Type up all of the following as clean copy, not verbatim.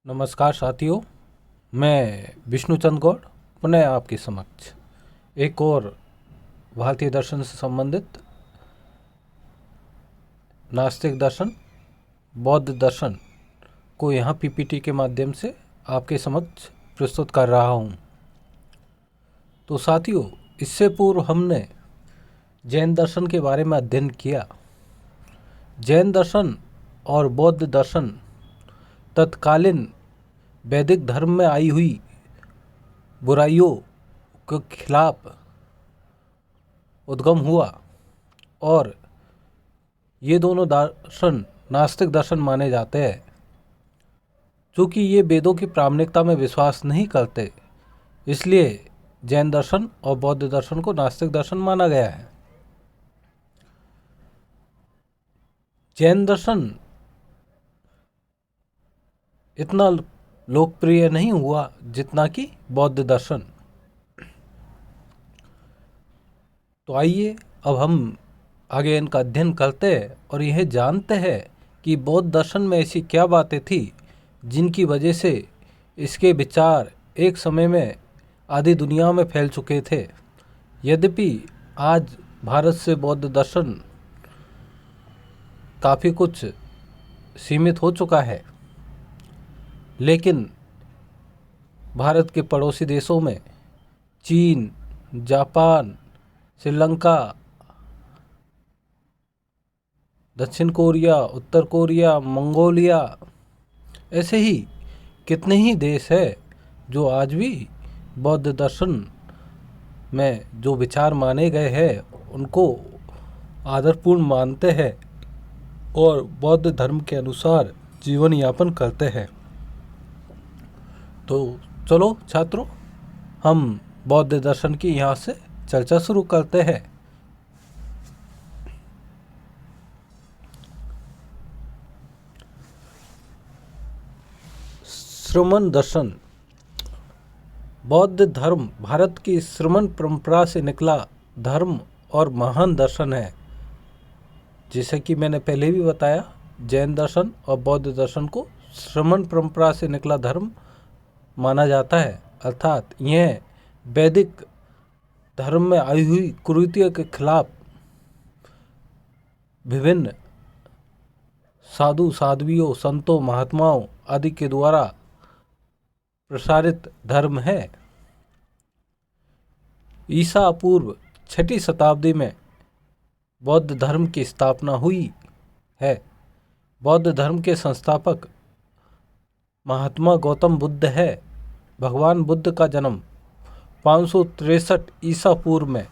नमस्कार साथियों, मैं विष्णुचंद गौड़ पुनः आपके समक्ष एक और भारतीय दर्शन से संबंधित नास्तिक दर्शन, बौद्ध दर्शन को यहाँ पीपीटी के माध्यम से आपके समक्ष प्रस्तुत कर रहा हूँ। तो साथियों, इससे पूर्व हमने जैन दर्शन के बारे में अध्ययन किया। जैन दर्शन और बौद्ध दर्शन तत्कालीन वैदिक धर्म में आई हुई बुराइयों के खिलाफ उद्गम हुआ और ये दोनों दर्शन नास्तिक दर्शन माने जाते हैं, क्योंकि ये वेदों की प्रामाणिकता में विश्वास नहीं करते। इसलिए जैन दर्शन और बौद्ध दर्शन को नास्तिक दर्शन माना गया है। जैन दर्शन इतना लोकप्रिय नहीं हुआ जितना कि बौद्ध दर्शन। तो आइए अब हम आगे इनका अध्ययन करते हैं और यह जानते हैं कि बौद्ध दर्शन में ऐसी क्या बातें थी जिनकी वजह से इसके विचार एक समय में आधी दुनिया में फैल चुके थे। यद्यपि आज भारत से बौद्ध दर्शन काफ़ी कुछ सीमित हो चुका है, लेकिन भारत के पड़ोसी देशों में चीन, जापान, श्रीलंका, दक्षिण कोरिया, उत्तर कोरिया, मंगोलिया, ऐसे ही कितने ही देश है जो आज भी बौद्ध दर्शन में जो विचार माने गए हैं उनको आदरपूर्ण मानते हैं और बौद्ध धर्म के अनुसार जीवन यापन करते हैं। तो चलो छात्रों, हम बौद्ध दर्शन की यहाँ से चर्चा शुरू करते हैं। श्रमण दर्शन। बौद्ध धर्म भारत की श्रमण परंपरा से निकला धर्म और महान दर्शन है। जैसे कि मैंने पहले भी बताया, जैन दर्शन और बौद्ध दर्शन को श्रमण परंपरा से निकला धर्म माना जाता है, अर्थात यह वैदिक धर्म में आई हुई कुरीतियों के खिलाफ विभिन्न साधु साध्वियों, संतों, महात्माओं आदि के द्वारा प्रसारित धर्म है। ईसा पूर्व 6वीं शताब्दी में बौद्ध धर्म की स्थापना हुई है। बौद्ध धर्म के संस्थापक महात्मा गौतम बुद्ध है। भगवान बुद्ध का जन्म 563 ईसा पूर्व में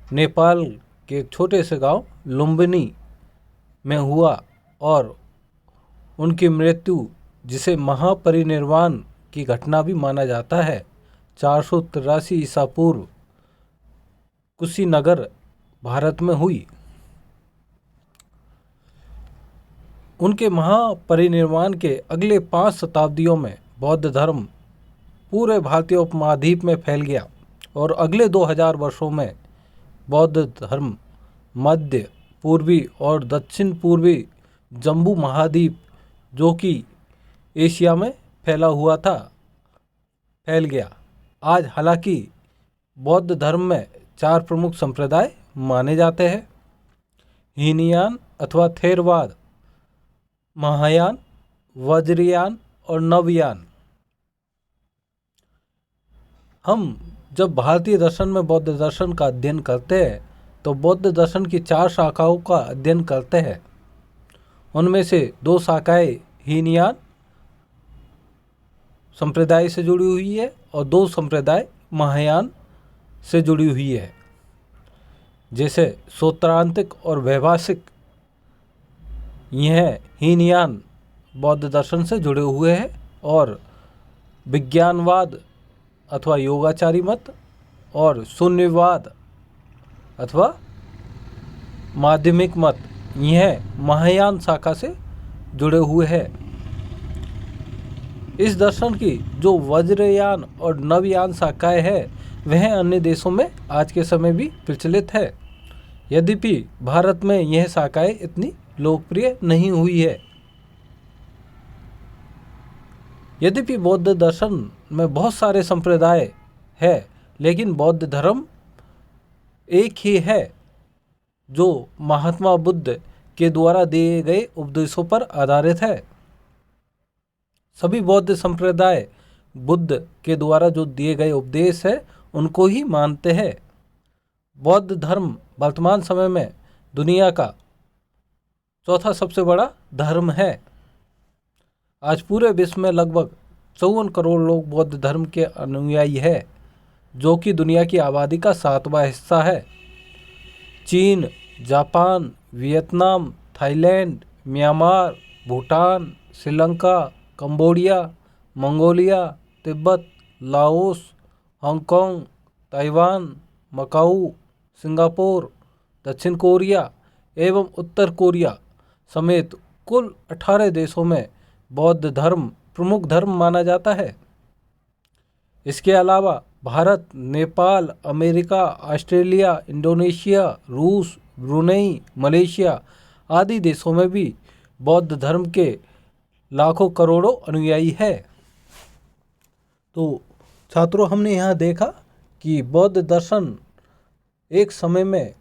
नेपाल के एक छोटे से गांव लुम्बिनी में हुआ और उनकी मृत्यु, जिसे महापरिनिर्वाण की घटना भी माना जाता है, 483 ईसा पूर्व कुशीनगर भारत में हुई। उनके महापरिनिर्वाण के अगले 5 शताब्दियों में बौद्ध धर्म पूरे भारतीय उपमहाद्वीप में फैल गया और अगले 2000 वर्षों में बौद्ध धर्म मध्य पूर्वी और दक्षिण पूर्वी जम्बू महाद्वीप, जो कि एशिया में फैला हुआ था, फैल गया। आज हालांकि बौद्ध धर्म में 4 प्रमुख संप्रदाय माने जाते हैं: हीनयान अथवा थेरवाद, महायान, वज्रयान और नवयान। हम जब भारतीय दर्शन में बौद्ध दर्शन का अध्ययन करते हैं तो बौद्ध दर्शन की 4 शाखाओं का अध्ययन करते हैं। उनमें से 2 शाखाएं हीनयान संप्रदाय से जुड़ी हुई है और 2 संप्रदाय महायान से जुड़ी हुई है। जैसे सौत्रांतिक और वैभाषिक, यह हीनयान बौद्ध दर्शन से जुड़े हुए हैं और विज्ञानवाद अथवा योगाचारी मत और शून्यवाद अथवा माध्यमिक मत, यह महायान शाखा से जुड़े हुए हैं। इस दर्शन की जो वज्रयान और नवयान शाखाएं हैं वह अन्य देशों में आज के समय भी प्रचलित है। यद्यपि भारत में यह शाखाएं इतनी लोकप्रिय नहीं हुई है। यद्यपि बौद्ध दर्शन में बहुत सारे संप्रदाय है, लेकिन बौद्ध धर्म एक ही है जो महात्मा बुद्ध के द्वारा दिए गए उपदेशों पर आधारित है। सभी बौद्ध संप्रदाय बुद्ध के द्वारा जो दिए गए उपदेश है उनको ही मानते हैं। बौद्ध धर्म वर्तमान समय में दुनिया का चौथा सबसे बड़ा धर्म है। आज पूरे विश्व में लगभग 54 करोड़ लोग बौद्ध धर्म के अनुयायी है, जो कि दुनिया की आबादी का 7वां हिस्सा है। चीन, Japan, Vietnam, Thailand, Myanmar, Bhutan, Sri Lanka, Cambodia, Mongolia, Tibet, Laos, Hong Kong, Taiwan, Macau, Singapore, दक्षिण कोरिया एवं उत्तर कोरिया समेत कुल 18 देशों में बौद्ध धर्म प्रमुख धर्म माना जाता है। इसके अलावा Bharat, Nepal, America, Australia, Indonesia, रूस, ब्रुनेई, मलेशिया आदि देशों में भी बौद्ध धर्म के लाखों करोड़ों अनुयायी है। तो छात्रों, हमने यहाँ देखा कि बौद्ध दर्शन एक समय में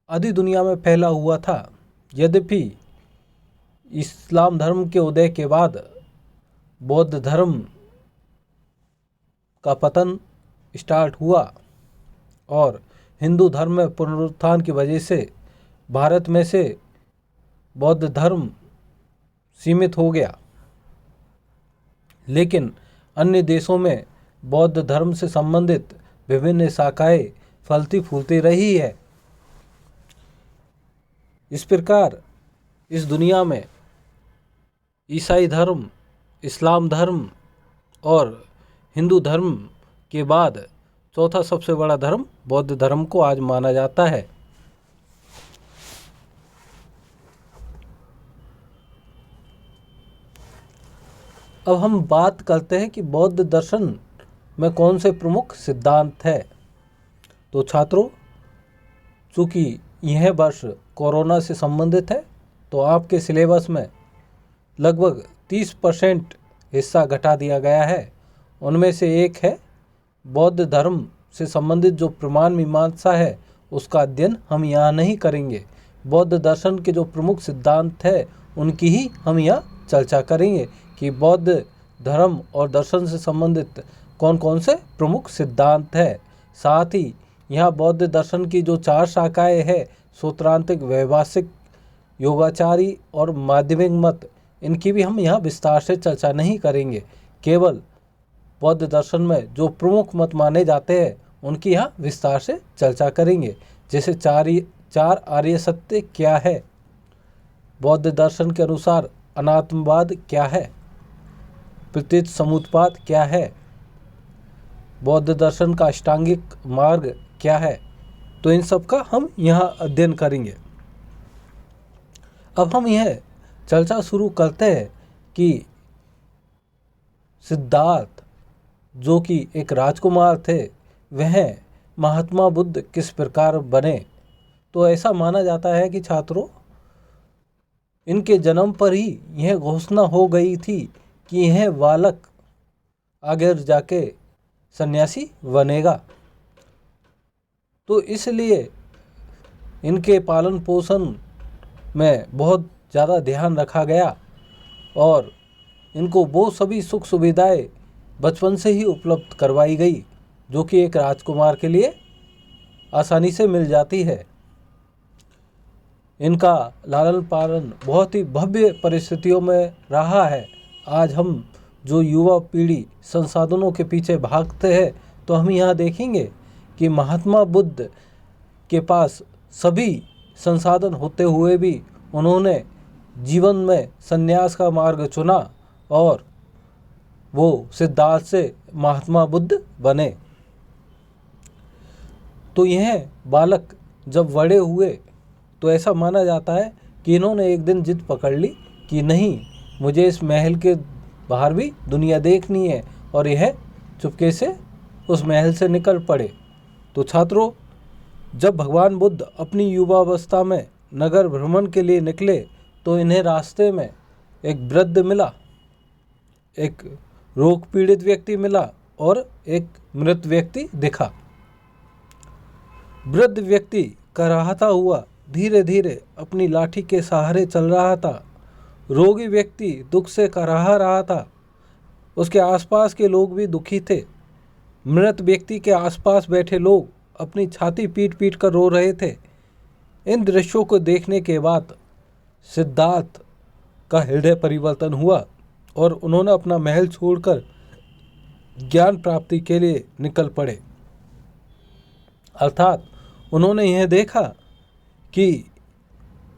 आधी दुनिया में फैला हुआ था। यद्यपि इस्लाम धर्म के उदय के बाद बौद्ध धर्म का पतन स्टार्ट हुआ और हिंदू धर्म में पुनरुत्थान की वजह से भारत में से बौद्ध धर्म सीमित हो गया, लेकिन अन्य देशों में बौद्ध धर्म से संबंधित विभिन्न शाखाएं फलती फूलती रही है। इस प्रकार इस दुनिया में ईसाई धर्म, इस्लाम धर्म और हिंदू धर्म के बाद चौथा सबसे बड़ा धर्म बौद्ध धर्म को आज माना जाता है। अब हम बात करते हैं कि बौद्ध दर्शन में कौन से प्रमुख सिद्धांत है। तो छात्रों, चूँकि यह वर्ष कोरोना से संबंधित है, तो आपके सिलेबस में लगभग 30% हिस्सा घटा दिया गया है। उनमें से एक है बौद्ध धर्म से संबंधित जो प्रमाण मीमांसा है, उसका अध्ययन हम यहाँ नहीं करेंगे। बौद्ध दर्शन के जो प्रमुख सिद्धांत है उनकी ही हम यहाँ चर्चा करेंगे कि बौद्ध धर्म और दर्शन से संबंधित कौन कौन से प्रमुख सिद्धांत है। साथ ही यहाँ बौद्ध दर्शन की जो 4 शाखाएँ हैं, सूत्रांतिक, वैभाषिक, योगाचारी और माध्यमिक मत, इनकी भी हम यहाँ विस्तार से चर्चा नहीं करेंगे। केवल बौद्ध दर्शन में जो प्रमुख मत माने जाते हैं उनकी यहाँ विस्तार से चर्चा करेंगे। जैसे 4 आर्य सत्य क्या है, बौद्ध दर्शन के अनुसार अनात्मवाद क्या है, प्रतीत समुत्पाद क्या है, बौद्ध दर्शन का अष्टांगिक मार्ग क्या है। तो इन सब का हम यहाँ अध्ययन करेंगे। अब हम यह चर्चा शुरू करते हैं कि सिद्धार्थ जो कि एक राजकुमार थे, वह महात्मा बुद्ध किस प्रकार बने। तो ऐसा माना जाता है कि छात्रों, इनके जन्म पर ही यह घोषणा हो गई थी कि यह बालक आगे जाके सन्यासी बनेगा। तो इसलिए इनके पालन पोषण में बहुत ज़्यादा ध्यान रखा गया और इनको वो सभी सुख सुविधाएं बचपन से ही उपलब्ध करवाई गई जो कि एक राजकुमार के लिए आसानी से मिल जाती है। इनका लालन पालन बहुत ही भव्य परिस्थितियों में रहा है। आज हम जो युवा पीढ़ी संसाधनों के पीछे भागते हैं, तो हम यहाँ देखेंगे कि महात्मा बुद्ध के पास सभी संसाधन होते हुए भी उन्होंने जीवन में संन्यास का मार्ग चुना और वो सिद्धार्थ से महात्मा बुद्ध बने। तो यह बालक जब बड़े हुए तो ऐसा माना जाता है कि इन्होंने एक दिन जिद पकड़ ली कि नहीं, मुझे इस महल के बाहर भी दुनिया देखनी है, और यह चुपके से उस महल से निकल पड़े। तो छात्रों, जब भगवान बुद्ध अपनी युवावस्था में नगर भ्रमण के लिए निकले तो इन्हें रास्ते में एक वृद्ध मिला एक रोग पीड़ित व्यक्ति मिला और एक मृत व्यक्ति दिखा। वृद्ध व्यक्ति कराहता हुआ धीरे धीरे अपनी लाठी के सहारे चल रहा था। रोगी व्यक्ति दुख से कराह रहा था। उसके आसपास के लोग भी दुखी थे। मृत व्यक्ति के आसपास बैठे लोग अपनी छाती पीट पीट कर रो रहे थे। इन दृश्यों को देखने के बाद सिद्धार्थ का हृदय परिवर्तन हुआ और उन्होंने अपना महल छोड़कर ज्ञान प्राप्ति के लिए निकल पड़े। अर्थात उन्होंने यह देखा कि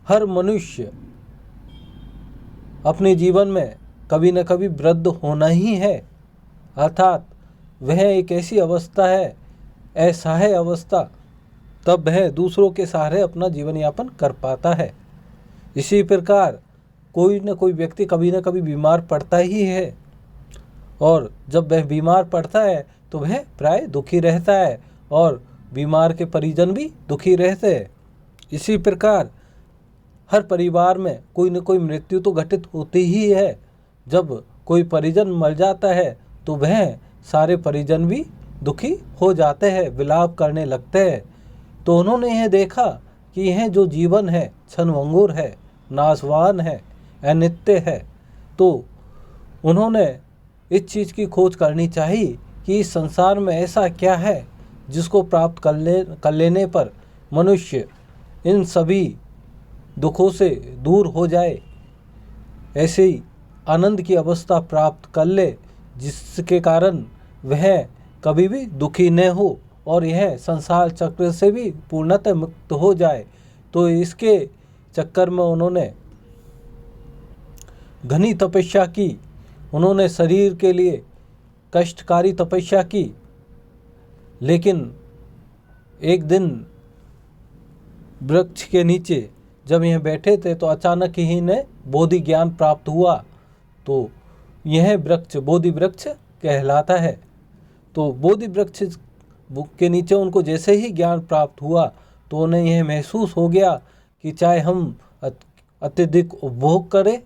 हर मनुष्य अपने जीवन में कभी न कभी वृद्ध होना ही है। अर्थात वह एक ऐसी अवस्था है, असहाय अवस्था, तब वह दूसरों के सहारे अपना जीवन यापन कर पाता है। इसी प्रकार कोई न कोई व्यक्ति कभी न कभी बीमार पड़ता ही है और जब वह बीमार पड़ता है तो वह प्राय दुखी रहता है और बीमार के परिजन भी दुखी रहते हैं। इसी प्रकार हर परिवार में कोई न कोई मृत्यु तो घटित होती ही है। जब कोई परिजन मर जाता है तो वह सारे परिजन भी दुखी हो जाते हैं, विलाप करने लगते हैं। तो उन्होंने यह देखा कि यह जो जीवन है क्षणभंगुर है, नाशवान है, अनित्य है। तो उन्होंने इस चीज़ की खोज करनी चाहिए कि इस संसार में ऐसा क्या है जिसको प्राप्त कर लेने पर मनुष्य इन सभी दुखों से दूर हो जाए, ऐसे ही आनंद की अवस्था प्राप्त कर ले जिसके कारण वह कभी भी दुखी न हो और यह संसार चक्र से भी पूर्णतः मुक्त हो जाए। तो इसके चक्कर में उन्होंने घनी तपस्या की। उन्होंने शरीर के लिए कष्टकारी तपस्या की, लेकिन एक दिन वृक्ष के नीचे जब यह बैठे थे तो अचानक ही इन्हें बोधि ज्ञान प्राप्त हुआ। तो यह वृक्ष बोधि वृक्ष कहलाता है। तो बोधि वृक्ष के नीचे उनको जैसे ही ज्ञान प्राप्त हुआ तो उन्हें यह महसूस हो गया कि चाहे हम अत्यधिक उपभोग करें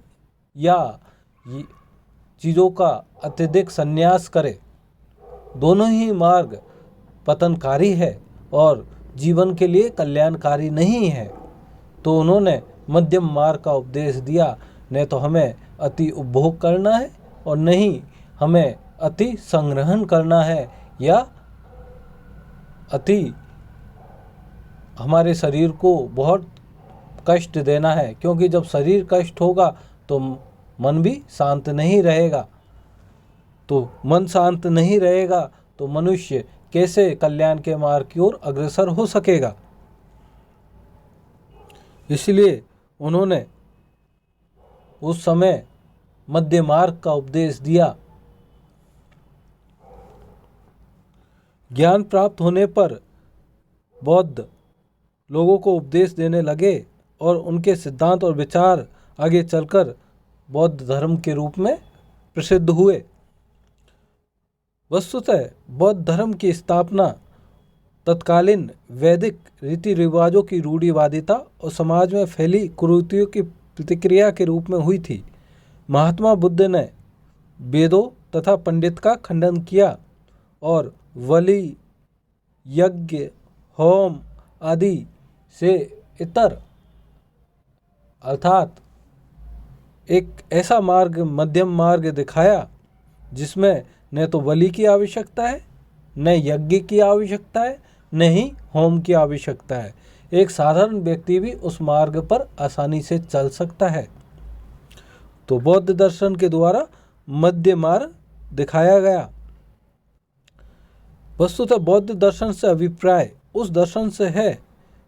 या चीज़ों का अत्यधिक संन्यास करें, दोनों ही मार्ग पतनकारी है और जीवन के लिए कल्याणकारी नहीं है। तो उन्होंने मध्यम मार्ग का उपदेश दिया। न तो हमें अति उपभोग करना है और न ही हमें अति संग्रहण करना है या अति हमारे शरीर को बहुत कष्ट देना है, क्योंकि जब शरीर कष्ट होगा तो मन भी शांत नहीं रहेगा। तो मन शांत नहीं रहेगा तो मनुष्य कैसे कल्याण के मार्ग की ओर अग्रसर हो सकेगा। इसलिए उन्होंने उस समय मध्य मार्ग का उपदेश दिया। ज्ञान प्राप्त होने पर बौद्ध लोगों को उपदेश देने लगे और उनके सिद्धांत और विचार आगे चलकर बौद्ध धर्म के रूप में प्रसिद्ध हुए। वस्तुतः बौद्ध धर्म की स्थापना तत्कालीन वैदिक रीति रिवाजों की रूढ़िवादिता और समाज में फैली कुरीतियों की प्रतिक्रिया के रूप में हुई थी। महात्मा बुद्ध ने वेदों तथा पंडित का खंडन किया और बलि, यज्ञ, होम आदि से इतर अर्थात एक ऐसा मार्ग, मध्यम मार्ग दिखाया जिसमें न तो बलि की आवश्यकता है, न यज्ञ की आवश्यकता है, न ही होम की आवश्यकता है। एक साधारण व्यक्ति भी उस मार्ग पर आसानी से चल सकता है। तो बौद्ध दर्शन के द्वारा मध्य मार्ग दिखाया गया। वस्तुतः बौद्ध दर्शन से अभिप्राय उस दर्शन से है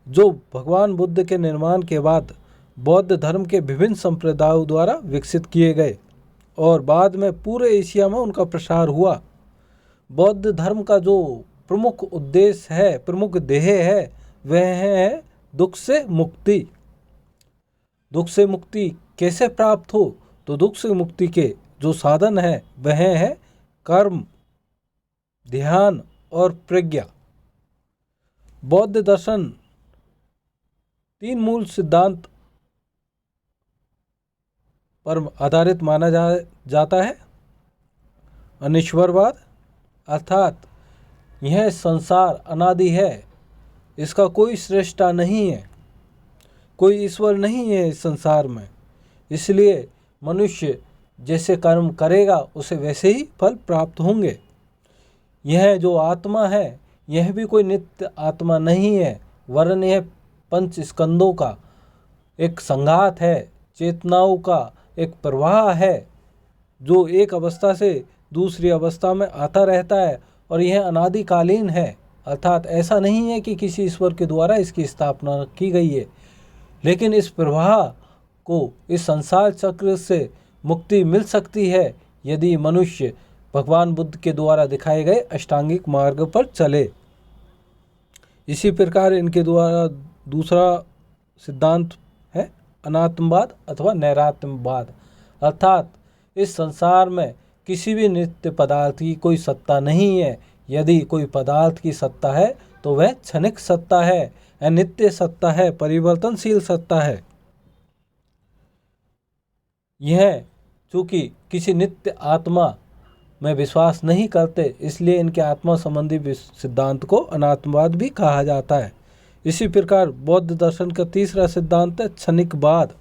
जो भगवान बुद्ध के निर्माण के बाद बौद्ध धर्म के विभिन्न संप्रदायों द्वारा विकसित किए गए और बाद में पूरे एशिया में उनका प्रसार हुआ। बौद्ध धर्म का जो प्रमुख उद्देश्य है, प्रमुख ध्येय है, वह है दुख से मुक्ति। दुख से मुक्ति कैसे प्राप्त हो? तो दुख से मुक्ति के जो साधन है वह है कर्म, ध्यान और प्रज्ञा। बौद्ध दर्शन 3 मूल सिद्धांत पर आधारित माना जाता है। अनिश्वरवाद अर्थात यह संसार अनादि है, इसका कोई श्रेष्ठता नहीं है, कोई ईश्वर नहीं है इस संसार में, इसलिए मनुष्य जैसे कर्म करेगा उसे वैसे ही फल प्राप्त होंगे। यह जो आत्मा है यह भी कोई नित्य आत्मा नहीं है, वरन यह पंच स्कंदों का एक संघात है, चेतनाओं का एक प्रवाह है जो एक अवस्था से दूसरी अवस्था में आता रहता है, और यह अनादिकालीन है। अर्थात ऐसा नहीं है कि किसी ईश्वर के द्वारा इसकी स्थापना की गई है, लेकिन इस प्रवाह को, इस संसार चक्र से मुक्ति मिल सकती है यदि मनुष्य भगवान बुद्ध के द्वारा दिखाए गए अष्टांगिक मार्ग पर चले। इसी प्रकार इनके द्वारा दूसरा सिद्धांत है अनात्मवाद अथवा नैरात्म्यवाद। अर्थात इस संसार में किसी भी नित्य पदार्थ की कोई सत्ता नहीं है। यदि कोई पदार्थ की सत्ता है तो वह क्षणिक सत्ता है, अनित्य सत्ता है, परिवर्तनशील सत्ता है। यह चूँकि किसी नित्य आत्मा में विश्वास नहीं करते, इसलिए इनके आत्मा संबंधी सिद्धांत को अनात्मवाद भी कहा जाता है। इसी प्रकार बौद्ध दर्शन का तीसरा सिद्धांत है क्षणिकवाद।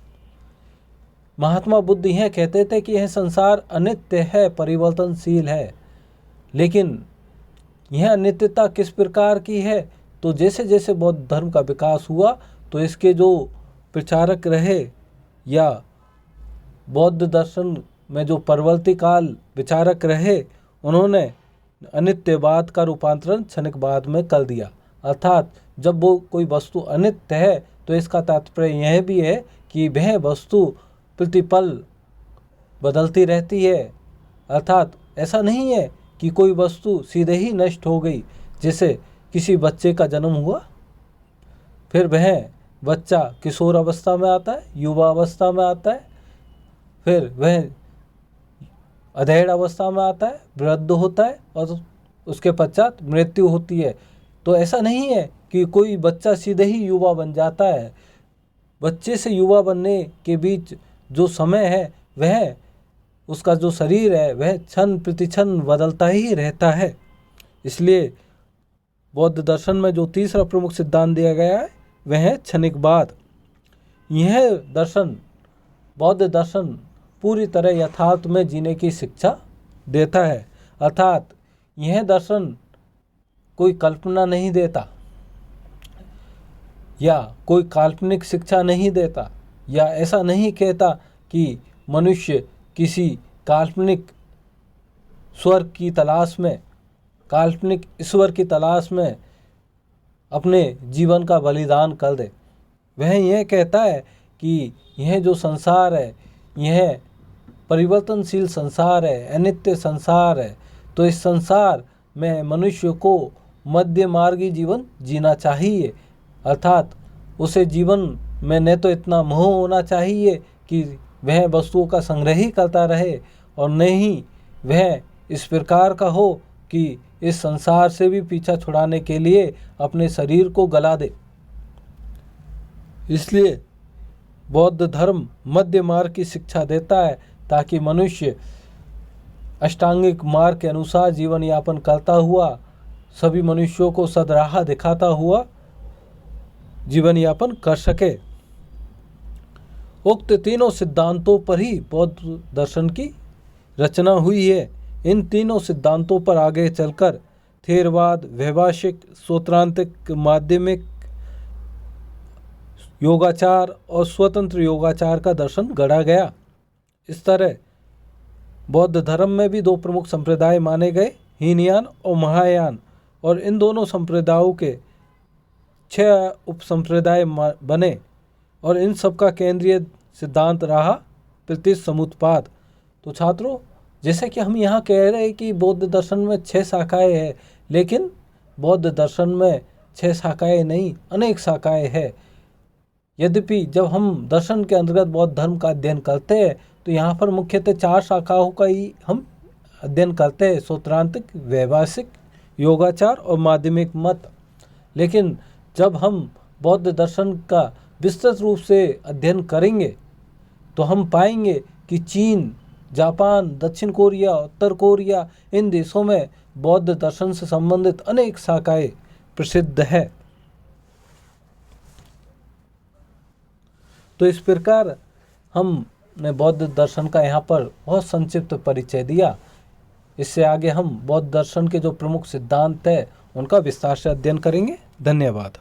महात्मा बुद्ध यह कहते थे कि यह संसार अनित्य है, परिवर्तनशील है। लेकिन यह अनित्यता किस प्रकार की है? तो जैसे जैसे बौद्ध धर्म का विकास हुआ तो इसके जो प्रचारक रहे या बौद्ध दर्शन में जो परवर्ती काल विचारक रहे, उन्होंने अनित्यवाद का रूपांतरण क्षणिकवाद में कर दिया। अर्थात जब वो कोई वस्तु अनित्य है तो इसका तात्पर्य यह भी है कि वह वस्तु प्रतिपल बदलती रहती है। अर्थात ऐसा नहीं है कि कोई वस्तु सीधे ही नष्ट हो गई। जैसे किसी बच्चे का जन्म हुआ, फिर वह बच्चा किशोर अवस्था में आता है, युवा अवस्था में आता है, फिर वह अधेड़ अवस्था में आता है, वृद्ध होता है और उसके पश्चात मृत्यु होती है। तो ऐसा नहीं है कि कोई बच्चा सीधे ही युवा बन जाता है। बच्चे से युवा बनने के बीच जो समय है, वह उसका जो शरीर है वह क्षण प्रतिक्षण बदलता ही रहता है। इसलिए बौद्ध दर्शन में जो तीसरा प्रमुख सिद्धांत दिया गया है वह है क्षणिकवाद। यह दर्शन, बौद्ध दर्शन पूरी तरह यथार्थ में जीने की शिक्षा देता है। अर्थात यह दर्शन कोई कल्पना नहीं देता या कोई काल्पनिक शिक्षा नहीं देता, या ऐसा नहीं कहता कि मनुष्य किसी काल्पनिक स्वर्ग की तलाश में, काल्पनिक ईश्वर की तलाश में अपने जीवन का बलिदान कर दे। वह यह कहता है कि यह जो संसार है यह परिवर्तनशील संसार है, अनित्य संसार है। तो इस संसार में मनुष्य को मध्य मार्गी जीवन जीना चाहिए। अर्थात उसे जीवन में न तो इतना मोह होना चाहिए कि वह वस्तुओं का संग्रह ही करता रहे, और न ही वह इस प्रकार का हो कि इस संसार से भी पीछा छुड़ाने के लिए अपने शरीर को गला दे। इसलिए बौद्ध धर्म मध्य मार्ग की शिक्षा देता है ताकि मनुष्य अष्टांगिक मार्ग के अनुसार जीवन यापन करता हुआ, सभी मनुष्यों को सदराह दिखाता हुआ जीवन यापन कर सके। उक्त तीनों सिद्धांतों पर ही बौद्ध दर्शन की रचना हुई है। इन तीनों सिद्धांतों पर आगे चलकर थेरवाद, वैभाषिक, सूत्रांतिक, माध्यमिक योगाचार और स्वतंत्र योगाचार का दर्शन गढ़ा गया। इस तरह बौद्ध धर्म में भी दो प्रमुख संप्रदाय माने गए, हीनयान और महायान, और इन दोनों संप्रदायों के 6 उपसंप्रदाय बने, और इन सब का केंद्रीय सिद्धांत रहा प्रतिसमुत्पाद। तो छात्रों, जैसे कि हम यहाँ कह रहे हैं कि बौद्ध दर्शन में 6 शाखाएं हैं, लेकिन बौद्ध दर्शन में 6 शाखाएं नहीं, अनेक शाखाएं हैं। यद्यपि जब हम दर्शन के अंतर्गत बौद्ध धर्म का अध्ययन करते हैं तो यहाँ पर मुख्यतः 4 शाखाओं का ही हम अध्ययन करते हैं, सूत्रांतिक, वैभाषिक, योगाचार और माध्यमिक मत। लेकिन जब हम बौद्ध दर्शन का विस्तृत रूप से अध्ययन करेंगे तो हम पाएंगे कि चीन जापान, दक्षिण कोरिया, उत्तर कोरिया, इन देशों में बौद्ध दर्शन से संबंधित अनेक शाखाएं प्रसिद्ध है। तो इस प्रकार हमने बौद्ध दर्शन का यहाँ पर बहुत संक्षिप्त परिचय दिया। इससे आगे हम बौद्ध दर्शन के जो प्रमुख सिद्धांत है उनका विस्तार से अध्ययन करेंगे। धन्यवाद।